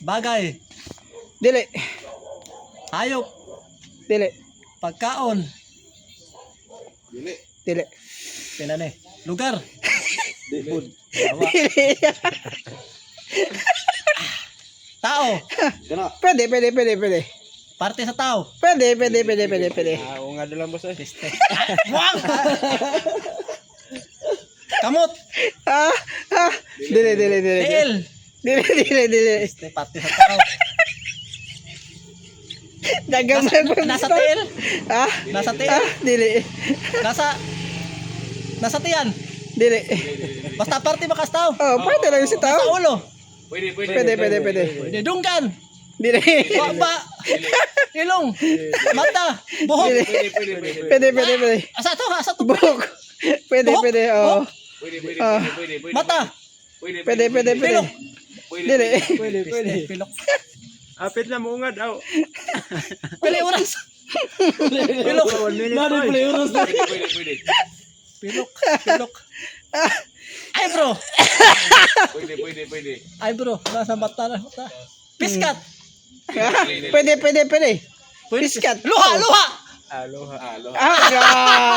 Bagay. Dili. Hayop. Dili. Pagkaon. Dili. Pinane. Lugar. Dipod. Tawa. Tao. Kana. Pwede. Parte sa tao. Pwede. Oo nga dalang boss eh. Piste. Wang! Kamot. Dili. Tiil. Dili. Piste. Parte sa tao. Dagamay pa. Nasa tiil. Nasa tiil. Dili. Nasa tiyan. Dili. Basta parte makas tao. Oh, pwede lang si Nasa tao. ulo. Pwede. Pwede. Dunggan. Dili. Baba. Ilong. Mata. Buhok. Pwede. Asa to. Buhok. Pwede. Oh. Pwede. Mata. Pwede. Pilok. Dili. Piste. Pilok. Apit na mo nga daw. Pili oras. Pilok. Pwede. Pilok. Ay bro. Pwede. Ay bro. Nasa mata na. Piskat. Pwede. Piskat. Piskat. Luha. Aloha. Ah,